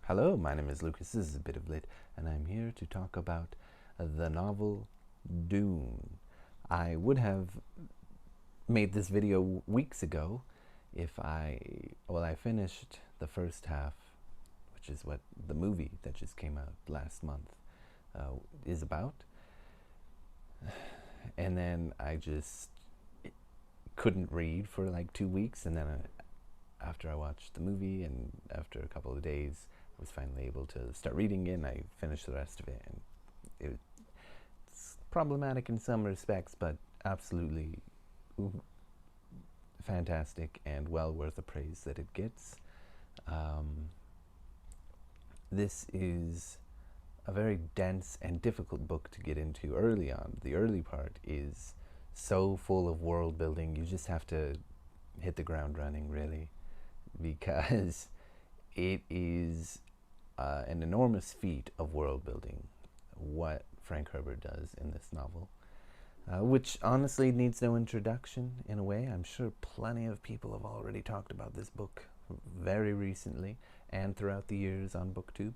Hello, my name is Lucas. This is a bit of lit, and I'm here to talk about the novel Dune. I would have made this video weeks ago if I finished the first half, which is what the movie that just came out last month is about. And then I just couldn't read for like 2 weeks, and then after I watched the movie and after a couple of days, I was finally able to start reading it, and I finished the rest of it. And it's problematic in some respects, but absolutely fantastic and well worth the praise that it gets. This is a very dense and difficult book to get into early on. The early part is so full of world building, you just have to hit the ground running, really, because it is an enormous feat of world building, what Frank Herbert does in this novel, which honestly needs no introduction in a way. I'm sure plenty of people have already talked about this book very recently and throughout the years on BookTube,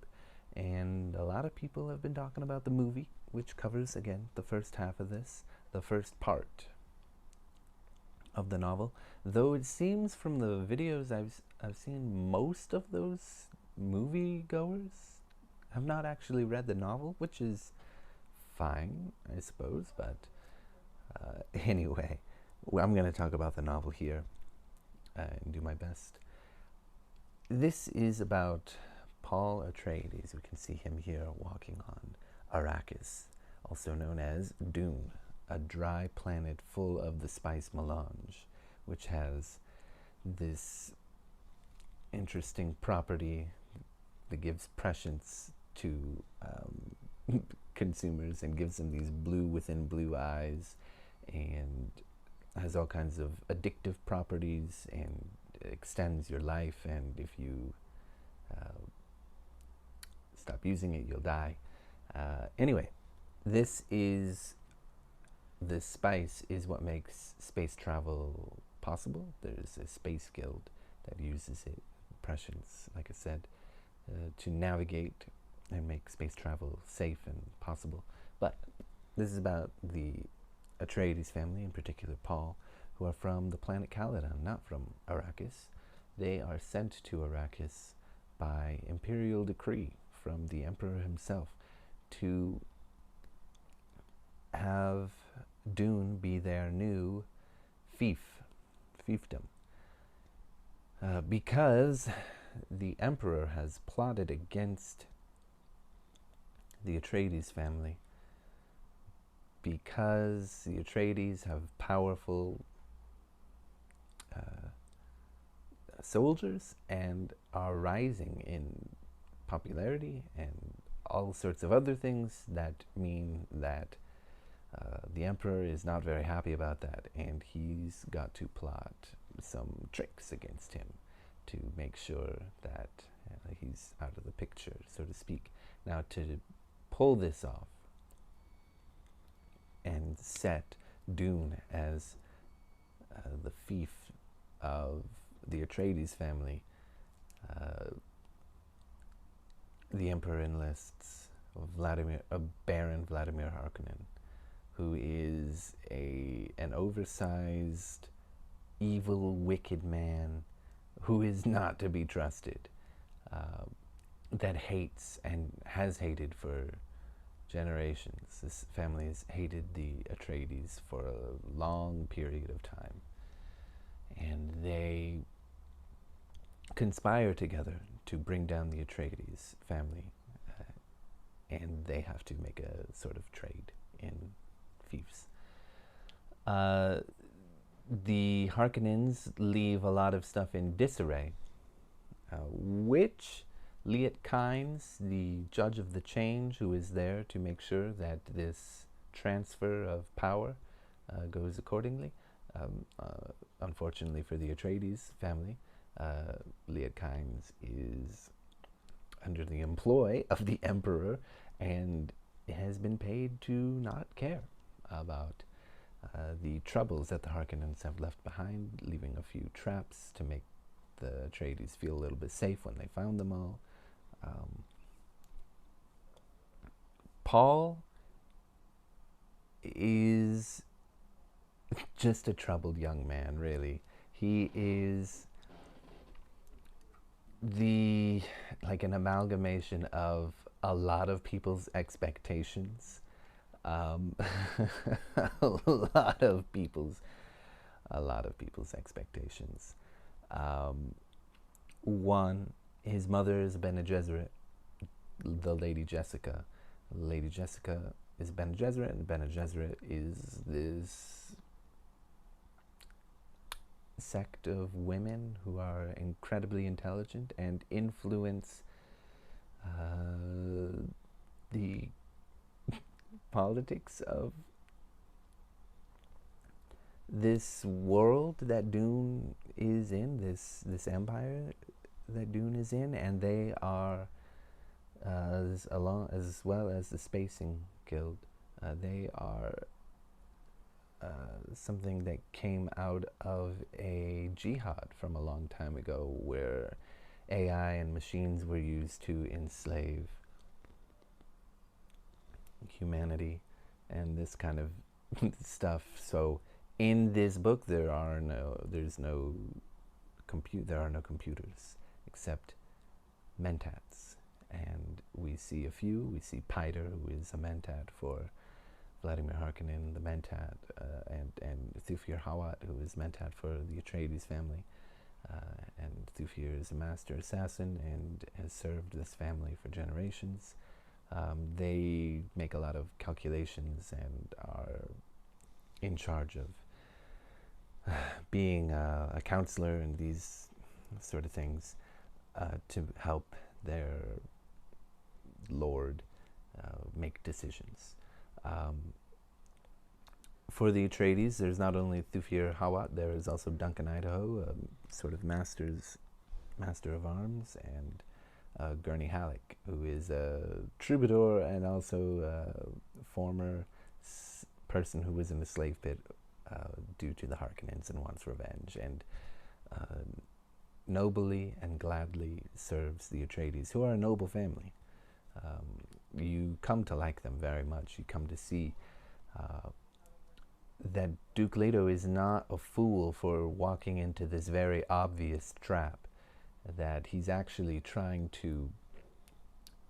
and a lot of people have been talking about the movie, which covers, again, the first half of this, the first part of the novel, though it seems from the videos I've seen, most of those movie goers have not actually read the novel, which is fine, I suppose, but anyway, I'm going to talk about the novel here and do my best. This is about Paul Atreides. We can see him here walking on Arrakis, also known as Dune, a dry planet full of the spice melange, which has this interesting property that gives prescience to consumers and gives them these blue within blue eyes, and has all kinds of addictive properties and extends your life, and if you stop using it, you'll die. Anyway, this spice is what makes space travel possible. There's a space guild that uses it, prescience, like I said, to navigate and make space travel safe and possible. But this is about the Atreides family, in particular Paul, who are from the planet Caladan, not from Arrakis. They are sent to Arrakis by imperial decree from the emperor himself to have Dune be their new fiefdom, because the emperor has plotted against the Atreides family, because the Atreides have powerful soldiers and are rising in popularity and all sorts of other things that mean that the emperor is not very happy about that, and he's got to plot some tricks against him to make sure that he's out of the picture, so to speak. Now, to pull this off and set Dune as the fief of the Atreides family, the emperor enlists Baron Vladimir Harkonnen, who is an oversized, evil, wicked man who is not to be trusted, that hates and has hated for generations. This family has hated the Atreides for a long period of time, and they conspire together to bring down the Atreides family, and they have to make a sort of trade in fiefs. The Harkonnens leave a lot of stuff in disarray, which Liet Kynes, the judge of the change, who is there to make sure that this transfer of power goes accordingly. Unfortunately for the Atreides family, Liet Kynes is under the employ of the emperor and has been paid to not care about the troubles that the Harkonnens have left behind, leaving a few traps to make the Atreides feel a little bit safe when they found them all. Paul is just a troubled young man, really. He is like an amalgamation of a lot of people's expectations. Um, a a lot of people's expectations. Um, One, his mother is Bene Gesserit, the Lady Jessica. Lady Jessica is Bene Gesserit, and Bene Gesserit is this sect of women who are incredibly intelligent and influence the politics of this world that Dune is in, this empire that Dune is in, and they are, as well as the Spacing Guild, they are something that came out of a jihad from a long time ago, where AI and machines were used to enslave humanity and this kind of stuff. So in this book, there are no computers except mentats, and we see a few. We see Piter, who is a mentat for Vladimir Harkonnen, the mentat, and Thufir Hawat, who is mentat for the Atreides family. And Thufir is a master assassin and has served this family for generations. They make a lot of calculations and are in charge of being a counselor and these sort of things to help their lord make decisions. For the Atreides, there's not only Thufir Hawat, there is also Duncan Idaho, sort of master of arms, and Gurney Halleck, who is a troubadour and also a former person who was in the slave pit due to the Harkonnens and wants revenge, and nobly and gladly serves the Atreides, who are a noble family. You come to like them very much. You come to see that Duke Leto is not a fool for walking into this very obvious trap, that he's actually trying to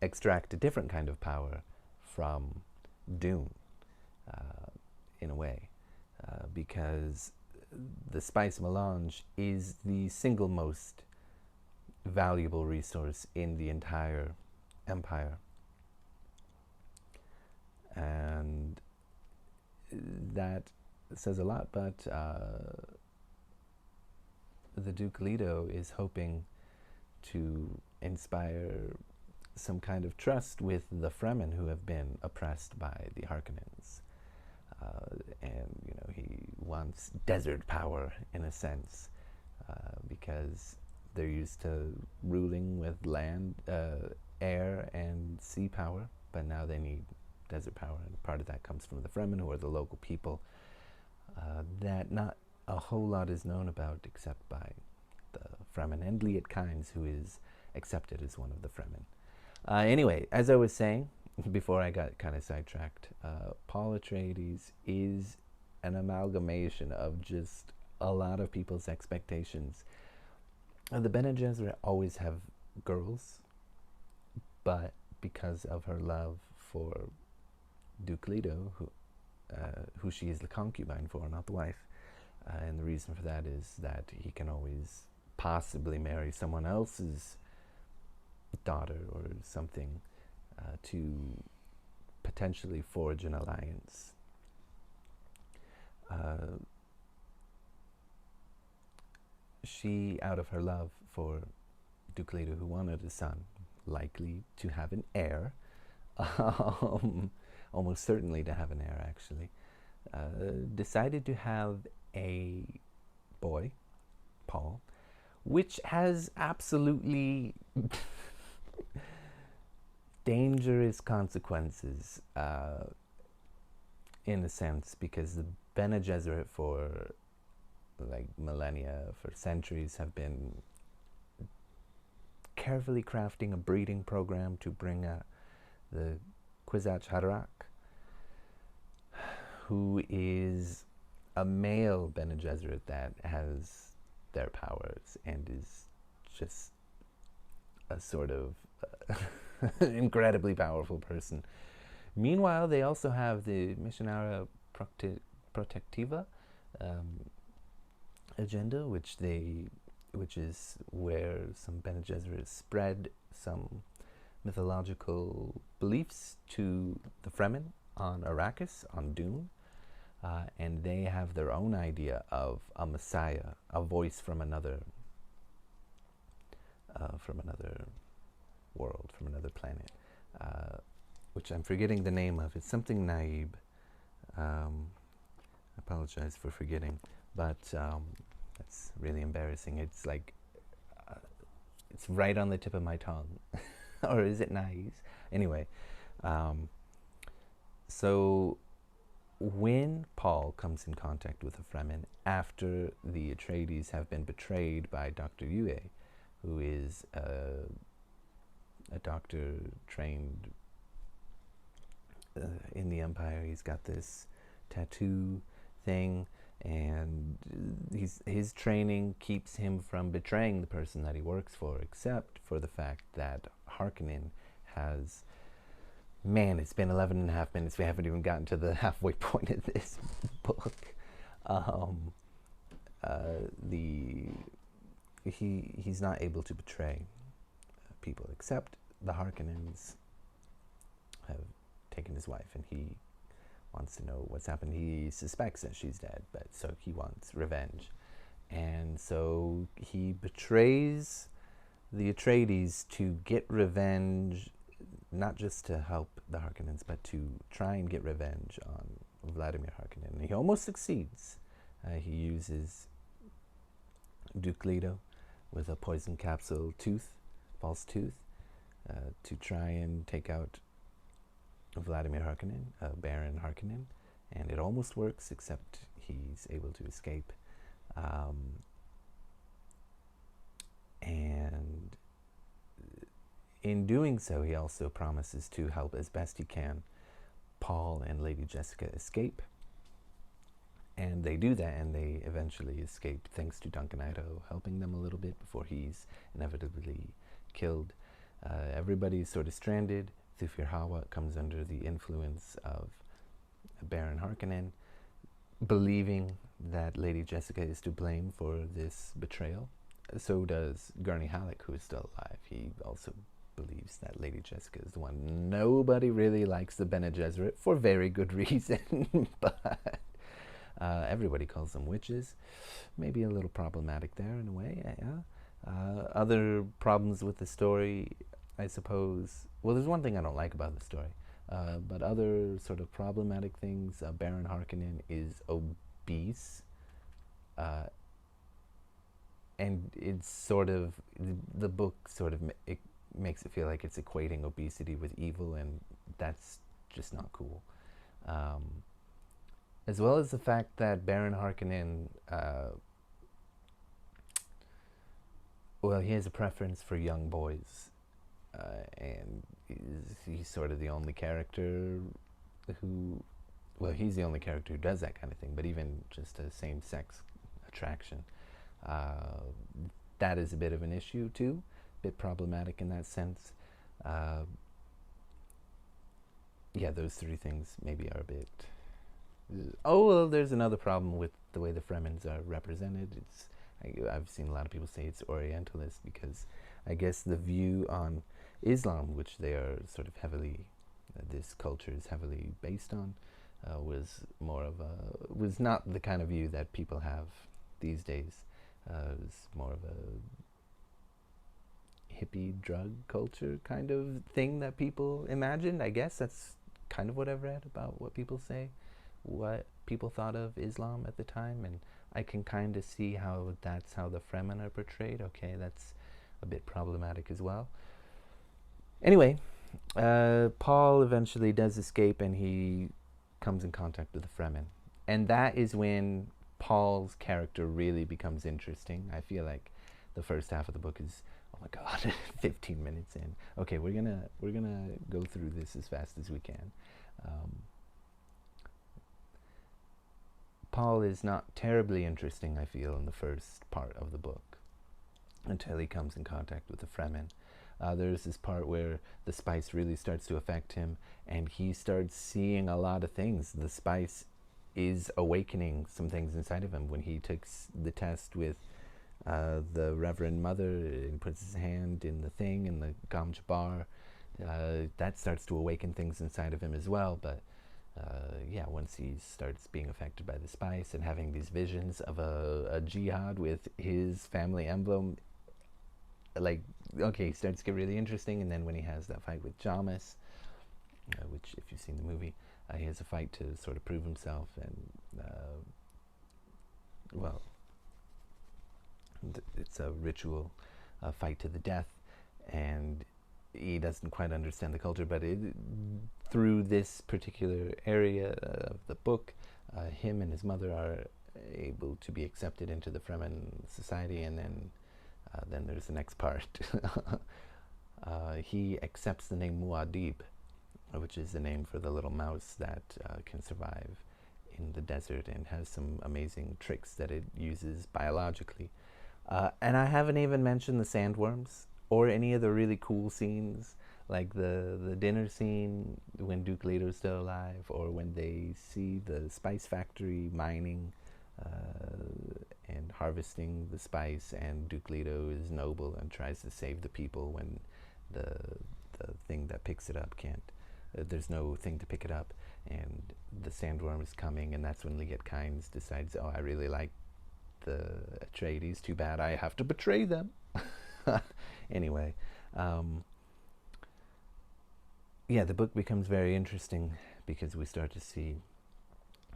extract a different kind of power from Dune, in a way, because the spice melange is the single most valuable resource in the entire empire. And that says a lot, but the Duke Leto is hoping to inspire some kind of trust with the Fremen, who have been oppressed by the Harkonnens. And, you know, he wants desert power, in a sense, because they're used to ruling with land, air, and sea power, but now they need desert power, and part of that comes from the Fremen, who are the local people that not a whole lot is known about except by the Fremen, and Liet Kynes, who is accepted as one of the Fremen. Anyway, as I was saying, before I got kind of sidetracked, Paul Atreides is an amalgamation of just a lot of people's expectations. The Bene Gesserit always have girls, but because of her love for Duke Leto, who she is the concubine for, not the wife, and the reason for that is that he can always possibly marry someone else's daughter or something to potentially forge an alliance. She, out of her love for Duke Leto, who wanted a son, likely to have an heir, almost certainly to have an heir, actually, decided to have a boy, Paul, which has absolutely dangerous consequences, in a sense, because the Bene Gesserit for like millennia, for centuries, have been carefully crafting a breeding program to bring the Kwisatz Haderach, who is a male Bene Gesserit that has their powers and is just a sort of incredibly powerful person. Meanwhile, they also have the Missionara Protectiva agenda, which is where some Bene Gesserit spread some mythological beliefs to the Fremen on Arrakis, on Dune, and they have their own idea of a messiah, a voice from another world, from another planet, which I'm forgetting the name of. It's something Naib. I apologize for forgetting, but that's really embarrassing. It's like it's right on the tip of my tongue. Or is it Naive? Anyway, so when Paul comes in contact with the Fremen after the Atreides have been betrayed by Dr. Yueh, who is a doctor trained in the Empire. He's got this tattoo thing, and his training keeps him from betraying the person that he works for, except for the fact that Harkonnen has... Man, it's been 11 and a half minutes. We haven't even gotten to the halfway point of this book. He's not able to betray people, except the Harkonnens have taken his wife, and he wants to know what's happened. He suspects that she's dead, but so he wants revenge. And so he betrays the Atreides to get revenge, not just to help the Harkonnens, but to try and get revenge on Vladimir Harkonnen. And he almost succeeds. He uses Duke Leto with a poison capsule false tooth, to try and take out Vladimir Harkonnen, Baron Harkonnen, and it almost works, except he's able to escape. And in doing so, he also promises to help as best he can Paul and Lady Jessica escape. And they do that, and they eventually escape thanks to Duncan Idaho helping them a little bit before he's inevitably killed. Everybody's sort of stranded. Thufir Hawat comes under the influence of Baron Harkonnen, believing that Lady Jessica is to blame for this betrayal. So does Gurney Halleck, who is still alive. He also believes that Lady Jessica is the one. Nobody really likes the Bene Gesserit for very good reason, but everybody calls them witches. Maybe a little problematic there in a way. Yeah. Other problems with the story, I suppose. Well, there's one thing I don't like about the story, but other sort of problematic things. Baron Harkonnen is obese, and it's sort of the book sort of it makes it feel like it's equating obesity with evil, and that's just not cool. As well as the fact that Baron Harkonnen, well, he has a preference for young boys, and he's sort of the only character who, well, he's the only character who does that kind of thing, but even just a same-sex attraction, that is a bit of an issue too, a bit problematic in that sense. Yeah, those three things maybe are a bit... Oh, well, there's another problem with the way the Fremens are represented. I've seen a lot of people say it's Orientalist, because I guess the view on Islam, which they are sort of heavily, this culture is heavily based on, was not the kind of view that people have these days. It was more of a hippie drug culture kind of thing that people imagined. I guess that's kind of what I've read about what people say, what people thought of Islam at the time, and I can kind of see how that's how the Fremen are portrayed. Okay, that's a bit problematic as well. Anyway, Paul eventually does escape, and he comes in contact with the Fremen, and that is when Paul's character really becomes interesting. I feel like the first half of the book is a my God, 15 minutes in. Okay, we're gonna go through this as fast as we can. Paul is not terribly interesting, I feel, in the first part of the book, until he comes in contact with the Fremen. There's this part where the spice really starts to affect him, and he starts seeing a lot of things. The spice is awakening some things inside of him. When he takes the test with the Reverend Mother and puts his hand in the thing, in the Gom Jabbar, that starts to awaken things inside of him as well. But yeah, once he starts being affected by the spice and having these visions of a jihad with his family emblem, like, okay, he starts to get really interesting. And then when he has that fight with Jamis, which, if you've seen the movie, he has a fight to sort of prove himself, and well, it's a ritual fight to the death, and he doesn't quite understand the culture, but through this particular area of the book, him and his mother are able to be accepted into the Fremen society, and then there's the next part. He accepts the name Muad'dib, which is the name for the little mouse that can survive in the desert and has some amazing tricks that it uses biologically. And I haven't even mentioned the sandworms or any of the really cool scenes, like the dinner scene when Duke Leto's still alive, or when they see the spice factory mining and harvesting the spice, and Duke Leto is noble and tries to save the people when the thing that picks it up can't. There's no thing to pick it up, and the sandworm is coming, and that's when Liet Kynes decides, oh, I really like the Atreides, too bad I have to betray them. Anyway, yeah, the book becomes very interesting because we start to see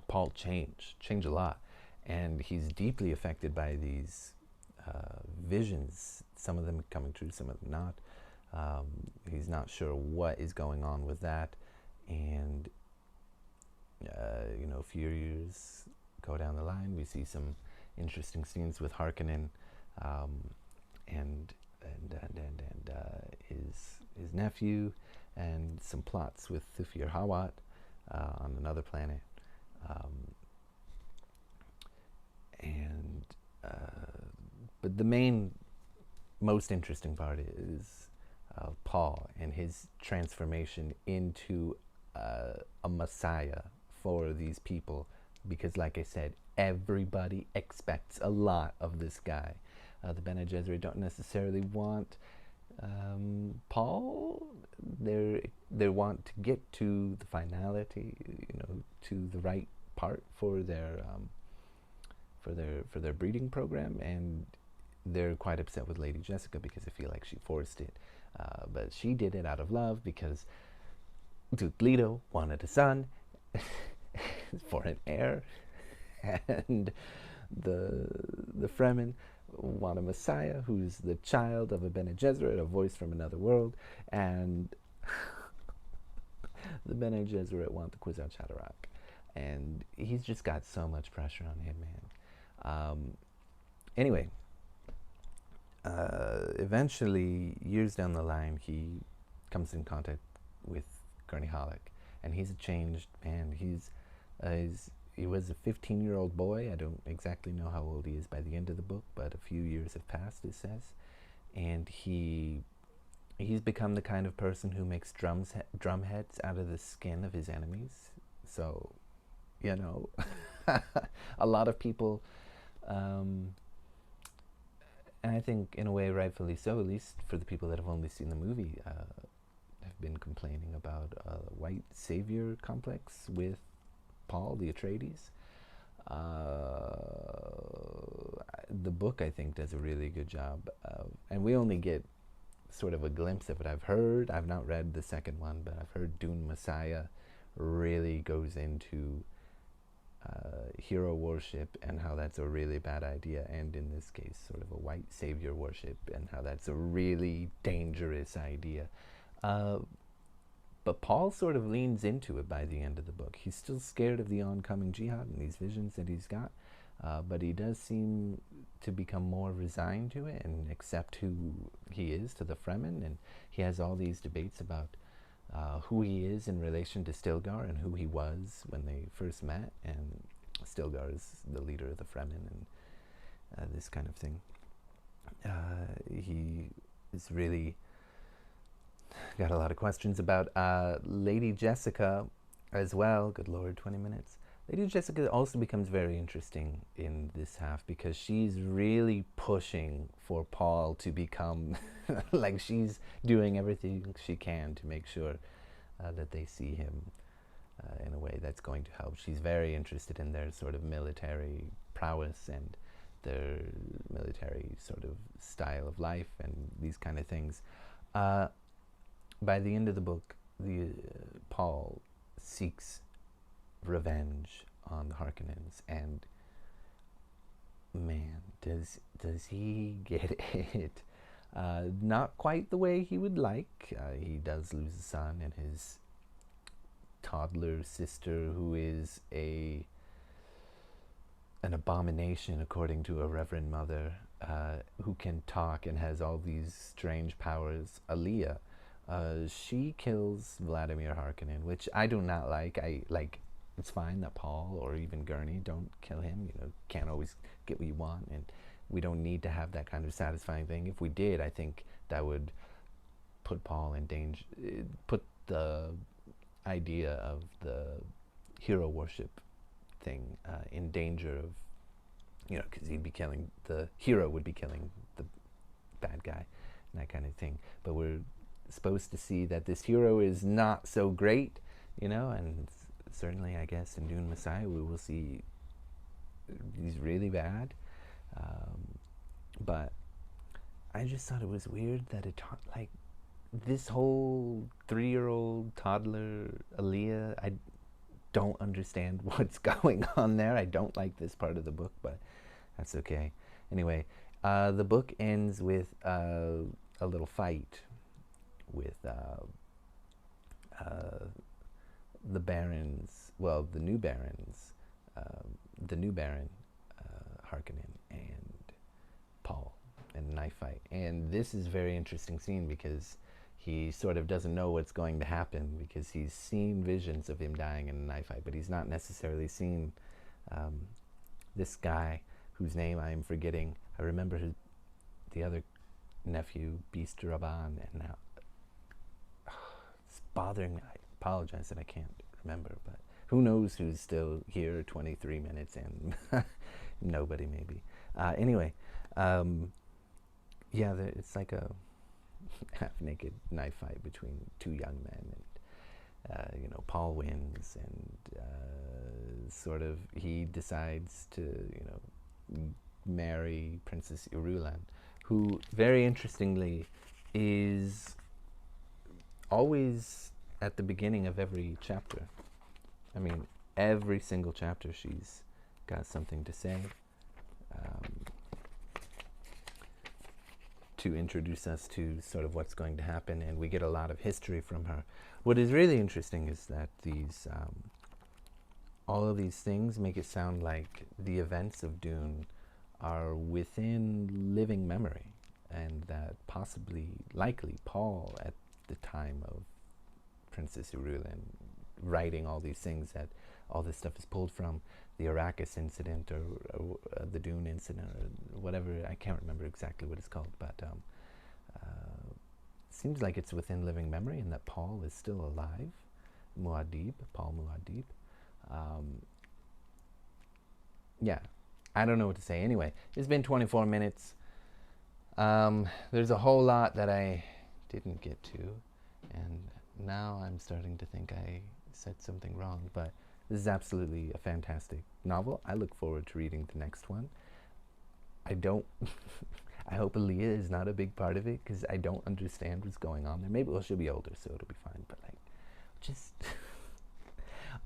Paul change a lot, and he's deeply affected by these visions, some of them coming true, some of them not. He's not sure what is going on with that, and a few years go down the line, we see some interesting scenes with Harkonnen and his nephew, and some plots with Thufir Hawat on another planet, but the most interesting part is Paul and his transformation into a messiah for these people, because, like I said, everybody expects a lot of this guy. The Bene Gesserit don't necessarily want Paul. They want to get to the finality, to the right part for their breeding program, and they're quite upset with Lady Jessica because they feel like she forced it. But she did it out of love because Duke Leto wanted a son for an heir, and the Fremen want a messiah who's the child of a Bene Gesserit, a voice from another world, and the Bene Gesserit want the Kwisatz Haderach, and he's just got so much pressure on him, man. Anyway, eventually, years down the line, he comes in contact with Gurney Halleck, and he's a changed man. He was a 15-year-old boy. I don't exactly know how old he is by the end of the book, but a few years have passed, it says. And he's become the kind of person who makes drum heads out of the skin of his enemies. So, a lot of people, and I think in a way rightfully so, at least for the people that have only seen the movie, have been complaining about a white savior complex with Paul, the Atreides. The book, I think, does a really good job, and we only get sort of a glimpse of it. I've not read the second one, but I've heard Dune Messiah really goes into hero worship and how that's a really bad idea, and in this case, sort of a white savior worship and how that's a really dangerous idea. But Paul sort of leans into it by the end of the book. He's still scared of the oncoming jihad and these visions that he's got, but he does seem to become more resigned to it and accept who he is to the Fremen, and he has all these debates about who he is in relation to Stilgar and who he was when they first met, and Stilgar is the leader of the Fremen and this kind of thing. He is really got a lot of questions about Lady Jessica as well. Good Lord, 20 minutes. Lady Jessica also becomes very interesting in this half because she's really pushing for Paul to become like she's doing everything she can to make sure that they see him in a way that's going to help. She's very interested in their sort of military prowess and their military sort of style of life and these kind of things. By the end of the book, Paul seeks revenge on the Harkonnens, and man, does he get it. Not quite the way he would like. He does lose a son and his toddler sister, who is an abomination according to a reverend mother, who can talk and has all these strange powers, Aaliyah. She kills Vladimir Harkonnen, which I do not like. It's fine that Paul or even Gurney don't kill him. You know, can't always get what you want, and we don't need to have that kind of satisfying thing. If we did, I think that would put Paul in danger, put the idea of the hero worship thing in danger of, you know, because he'd be killing, the hero would be killing the bad guy and that kind of thing. But we're supposed to see that this hero is not so great, you know, and certainly I guess in Dune Messiah we will see he's really bad. But I just thought it was weird that like this whole 3-year-old toddler Aaliyah, I don't understand what's going on there. I don't like this part of the book, but that's okay. Anyway, the book ends with a little fight with the barons, well, the new barons, the new baron Harkonnen and Paul, and a knife fight. And this is a very interesting scene because he sort of doesn't know what's going to happen, because he's seen visions of him dying in a knife fight, but he's not necessarily seen this guy whose name I am forgetting. I remember the other nephew, Beast Rabban, and now it's bothering me. I apologize that I can't remember, but who knows who's still here 23 minutes and nobody maybe. Anyway, yeah, it's like a half-naked knife fight between two young men, and you know, Paul wins, and sort of he decides to, you know, marry Princess Irulan, who very interestingly is always at the beginning of every chapter. I mean, every single chapter she's got something to say, to introduce us to sort of what's going to happen, and we get a lot of history from her. What is really interesting is that these all of these things make it sound like the events of Dune are within living memory, and that possibly, likely, Paul at the time of Princess Irulan writing all these things, that all this stuff is pulled from the Arrakis incident or the Dune incident or whatever. I can't remember exactly what it's called, but it seems like it's within living memory, and that Paul is still alive. Muad'dib, Paul Muad'dib. Yeah, I don't know what to say. Anyway, it's been 24 minutes. There's a whole lot that I didn't get to, and now I'm starting to think I said something wrong, but this is absolutely a fantastic novel. I look forward to reading the next one. I hope Aaliyah is not a big part of it, because I don't understand what's going on there. Maybe, well, she'll be older, so it'll be fine, but like, just...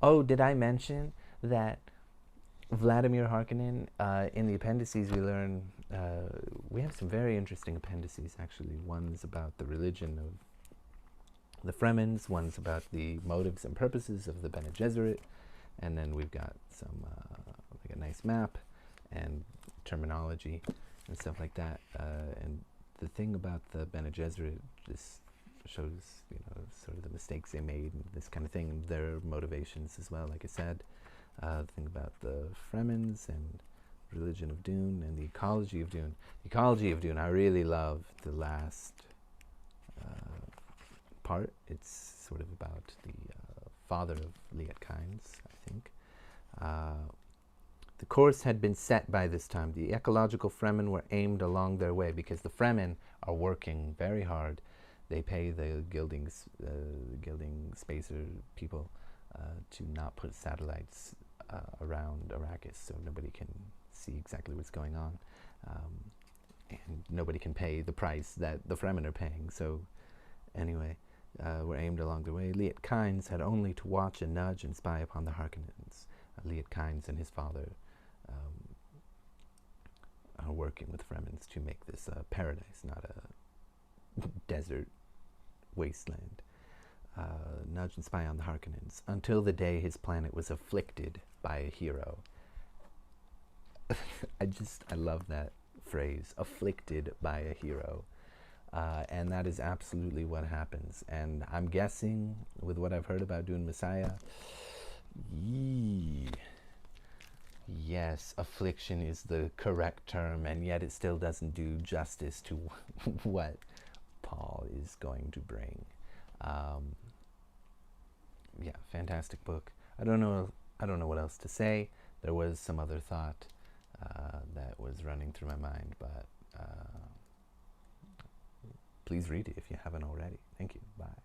Oh, did I mention that Vladimir Harkonnen, in the appendices we learn, we have some very interesting appendices, actually. One's about the religion of the Fremens, one's about the motives and purposes of the Bene Gesserit, and then we've got some, like a nice map, and terminology and stuff like that. And the thing about the Bene Gesserit just shows, sort of the mistakes they made and this kind of thing, their motivations as well, like I said. The thing about the Fremens and religion of Dune and the ecology of Dune. The ecology of Dune, I really love the last part. It's sort of about the father of Liet Kynes, I think. The course had been set by this time. The ecological Fremen were aimed along their way because the Fremen are working very hard. They pay the gilding spacer people to not put satellites around Arrakis, so nobody can see exactly what's going on, and nobody can pay the price that the Fremen are paying. So anyway, were aimed along the way. Liet Kynes had only to watch and nudge and spy upon the Harkonnens. Liet Kynes and his father are working with Fremens to make this a paradise, not a desert wasteland. Nudge and spy on the Harkonnens until the day his planet was afflicted by a hero. I love that phrase, afflicted by a hero. And that is absolutely what happens. And I'm guessing, with what I've heard about Dune Messiah, yes, affliction is the correct term, and yet it still doesn't do justice to what Paul is going to bring. Yeah, fantastic book. I don't know what else to say. There was some other thought that was running through my mind, but please read it if you haven't already. Thank you. Bye.